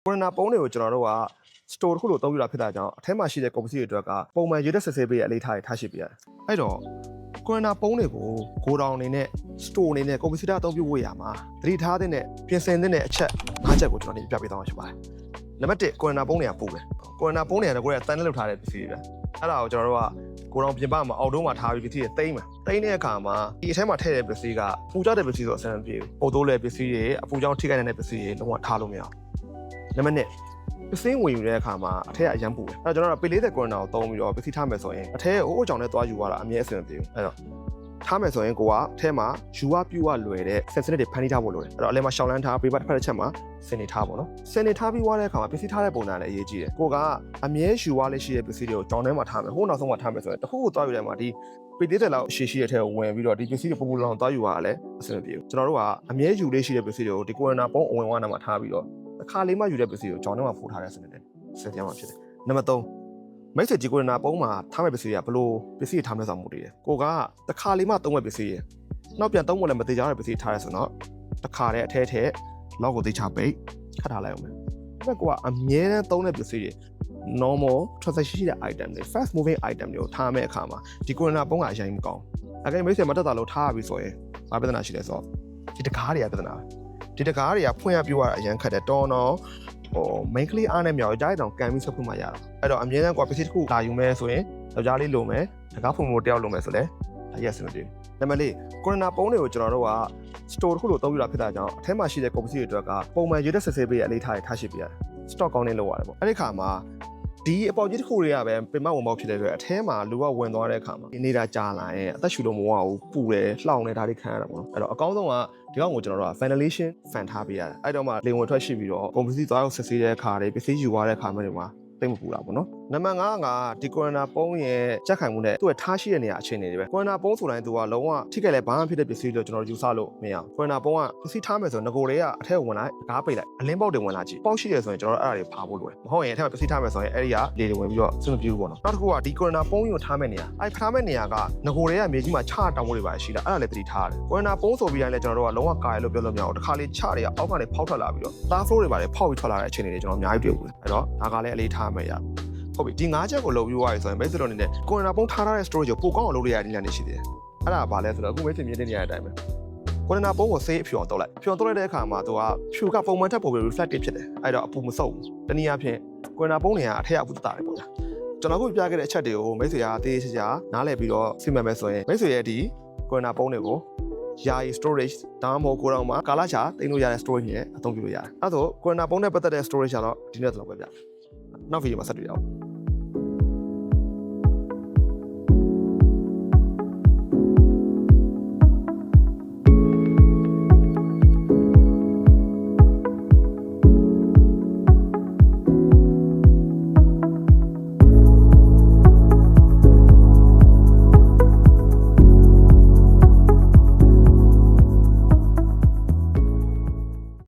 ကိုရိုနာပုံးတွေကိုကျွန်တော်တို့က store တစ်ခုလို့သုံးပြတာဖြစ်တာကြောင့်အထက်မှာရှိတဲ့ ကုန်ပစ္စည်းတွေအတွက်ကပုံမှန်ရေးတဲ့စစ်ဆေးပေးရဲ့အလေးထားတွေထားရှိပြရတယ်။အဲ့တော့ကိုရိုနာပုံးတွေကိုဂိုဒေါင်အနေနဲ့ store အနေနဲ့ကုန်ပစ္စည်းတွေအသုံးပြုဖို့ရမှာသတိထားတဲ့ပြင်ဆင်တဲ့အချက်၅ချက်ကိုကျွန်တော်ဒီပြပေးသွားမှာဖြစ်ပါတယ်။နံပါတ်1ကိုရိုနာပုံးတွေကပို့တယ်။ကိုရိုနာပုံးတွေကလည်းကိုယ်ကတန်းနဲ့လုပ်ထားတဲ့ပစ္စည်းတွေပဲ။အဲ့ဒါကိုကျွန်တော်တို့ကကိုရောင်ပြင်ပမှာအောက်တုံးမှာထားပြီးပစ္စည်းတွေတိမ့်မှာတိမ့်တဲ့အခါမှာဒီအထဲမှာထည့်တဲ့ပစ္စည်းကပူကြတဲ့ပစ္စည်းဆိုအဆင်မပြေဘူး။ပုံတိုးတဲ့ပစ္စည်းတွေအပူကြောင့်ထိခိုက်နေတဲ့ပစ္စည်းတွေလုံးဝထားလို့မရဘူး။နံပါတ်2ပစ္စည်းဝင်ယူတဲ့အခါမှာအထက်ကအရန်ပူတယ်။အဲ့တော့ကျွန်တော်တို့ပေ40ကိုရိုနာကိုသုံးပြီးတော့ပစ္စည်းထားမယ်ဆိုရင်အထက်အိုးကြောင်နဲ့သွားယူရတာအမြဲအဆင်မပြေဘူး။အဲ့တော့ထားမယ်ဆိုရင်ကိုကအထက်မှာယူဝပြူဝလွယ်တဲ့ sensitive တွေဖန်တီးထားဖို့လိုတယ်။အဲ့တော့အလဲမှာရှောင်းလန်းထားပေးပါတစ်ဖက်တစ်ချက်မှာစင်နေထားပေါ့နော်။စင်နေထားပြီးွားတဲ့အခါမှာပစ္စည်းထားတဲ့ပုံစံလည်းအရေးကြီးတယ်။ကိုကအမြဲယူဝလေးရှိတဲ့ပစ္စည်းတွေကိုကြောင်ထဲမှာထားမယ်။ဟိုနောက်ဆုံးမှာထားမယ်ဆိုရင်တစ်ခုကိုသွားယူတယ်မှာဒီပေ40လောက်ရှည်ရှိတဲ့ထဲကိုဝင်ပြီးတော့ဒီပစ္စည်းတွေပူပူလောင်သွားယူရတာလည်းအဆင်မပြေဘူး။ကျွန်တော်တို့ကအမြဲယူလေးရှိတဲ့ပစ္စည်းတွေကိုဒီကိုရိုနာပုံးအဝင်ဝါးနာမှာထားပြီးတော့အခါလေးမှယူတဲ့ပစ္စည်းကိုကြောင်ထဲမှာဖိုးထားတဲ့စနစ်နဲ့ဆက်ကြမှာဖြစ်တယ်။နံပါတ်3မိတ်ဆွေကြီးကိုရိုနာပုံးမှာထားမဲ့ပစ္စည်းတွေကဘလို့ပစ္စည်းထားမဲ့ဆောင်မှုတည်တယ်။ကိုကတစ်ခါလေးမှသုံးမဲ့ပစ္စည်းရဲ့နောက်ပြန်သုံးဖို့လည်းမသေးကြတဲ့ပစ္စည်းထားရဲဆိုတော့တစ်ခါတည်းအထဲထဲလောက်ကိုသိချပိတ်ခတ်ထားလိုက်အောင်မယ်။ဒါပေမဲ့ကိုကအမြဲတမ်းသုံးတဲ့ပစ္စည်းတွေ normal transaction ရှိတဲ့ item တွေ fast moving item တွေကိုထားမဲ့အခါမှာဒီကိုရိုနာပုံးကအရင်မကောင်း။အဲ့ဒီမိတ်ဆွေမတက်တာလို့ထားရပြီဆိုရင်ဘာပြဿနာရှိလဲဆိုတော့ဒီတကားတွေကပြဿနာ။ဒီတကားတွေကဖွင့်ရပြရတာအရင်ခတ်တယ်တော်တော်main ကလေးအားနဲ့မြောက်ကြားတောင်ကန်ပြီးဆက်ဖွင့်မှရတာအဲ့တော့အမြဲတမ်းကွာပစ္စည်းတစ်ခုလာယူမယ်ဆိုရင်ယောက်ျားလေးလိုမယ်တကားဖွင့်ဖို့တယောက်လိုမယ်ဆိုလဲအဲ့ရက်စမပြေနံပါတ်4ကိုရိုနာပုံးတွေကိုကျွန်တော်တို့က store တစ်ခုလို့သုံးပြတာဖြစ်တာကြောင့်အထက်မှာရှိတဲ့ကုန်ပစ္စည်းတွေအတွက်ကပုံမှန်ရေးတဲ့စစ်ဆေးပေးရဲ့အလေးထားတွေထားရှိပြရတယ် stock ကောင်းနေလို့ရတယ်ပေါ့အဲ့ဒီခါမှာဒီအပေါက်ကြီးတစ်ခုတွေကပဲပင်မဝင်ပေါက်ဖြစ်တဲ့အတွက်အထဲမှာလူကဝင်သွားတဲ့အခါမှာနေတာကြာလာရင်အသက်ရှူလို့မဝဘူးပူတယ်လှောင်နေဒါတွေခံရတာပေါ့နော်အဲ့တော့အကောင်းဆုံးကဒီကောင်ကိုကျွန်တော်တို့က ventilation fan ထားပေးရတယ်အဲ့တော့မှလေဝင်ထွက်ရှိပြီးတော့ကုန်ပစ္စည်းသွားရောက်စစ်ဆေးတဲ့အခါတွေပစ္စည်းယူသွားတဲ့အခါမျိုးတွေမှာသိမပူတာပေါ့နော်နံပါတ်5ကဒီကိုရိုနာပုံးရဲ့ကြက်ခိုင်မှုနဲ့သူ့ရဲ့ထားရှိတဲ့နေရာအခြေအနေတွေပဲကိုရိုနာပုံးဆိုတိုင်းသူကလုံးဝထိခိုက်လဲဘာမှဖြစ်တဲ့ပစ္စည်းလို့ကျွန်တော်တို့ယူဆလို့မရဘူးကိုရိုနာပုံးကပစ္စည်းထားမယ်ဆိုရင်ငကိုတွေကအထက်ဝင်လိုက်ကားပိတ်လိုက်အလင်းပေါက်တွေဝင်လာကြည့်ပေါက်ရှိတယ်ဆိုရင်ကျွန်တော်တို့အဲ့ဒါတွေဖာဖို့လိုတယ်မဟုတ်ရင်အထက်မှာပစ္စည်းထားမယ်ဆိုရင်အဲ့ဒီကလေတွေဝင်ပြီးတော့စွန့်မပြေဘူးပေါ့နော်နောက်တစ်ခုကဒီကိုရိုနာပုံးကိုထားမဲ့နေရာအဲ့ထားမဲ့နေရာကငကိုတွေကမြေကြီးမှာချတောင်ဖို့တွေပါရှိတာအဲ့ဒါလည်းသတိထားရတယ်ကိုရိုနာပုံးဆိုပြီးတိုင်းလည်းကျွန်တော်တို့ကလုံးဝကာရလို့ပြောလို့မရဘူးတစ်ခါလေးချတွေကအောက်ကနေဖောက်ထွက်လာပြီးတော့သားဖလိုးတွေပါလေဖောက်ပြီးထွက်လာတဲ့အခြေအနေတွေကျွန်တော်အများကြီးတွေ့ဘူးအဲ့တော့ဒါကလည်းအလေးထားမဲ့ရဟုတ်ပြီဒီ၅ချက်ကိုလုပ်ပြီးသွားပြီဆိုရင်မိတ်ဆွေတို့အနေနဲ့ကိုရိုနာပုံးထားတဲ့ storage ကိုပိုကောင်းအောင်လုပ်လို့ရတဲ့နည်းလမ်းတွေရှိသေးတယ်အဲ့ဒါကဘာလဲဆိုတော့အခုမိတ်ဆွေမြင်တဲ့နေရာအတိုင်းပဲကိုရိုနာပုံးကိုဆေးအဖြူအောင်တုပ်လိုက်ဖြူအောင်တုပ်လိုက်တဲ့အခါမှာသူကဖြူကပုံမှန်ထက်ပိုပြီး reflective ဖြစ်တယ်အဲ့တော့အပူမဆုပ်ဘူးတနည်းအားဖြင့်ကိုရိုနာပုံးတွေကအထက်အပူတာတယ်ပေါ့ဗျာကျွန်တော်ခုပြခဲ့တဲ့အချက်တွေကိုမိတ်ဆွေကတေးချာနားလည်ပြီးတော့စိတ်မှန်မယ်ဆိုရင်မိတ်ဆွေရဲ့ဒီကိုရိုနာပုံးတွေကိုယာယီ storage ဒါမှမဟုတ်ကိုရောင်မှာကာလချာတင်လို့ရတဲ့ storage နဲ့အသုံးပြုလို့ရတယ်အဲ့ဒါဆိုကိုရိုနာပုံးနဲ့ပတ်သက်တဲ့ storage ကတော့ဒီနေ့တော့ပဲဗျာနောက်ဗီဒီယိုမှာဆက်တွေ့ရအောင်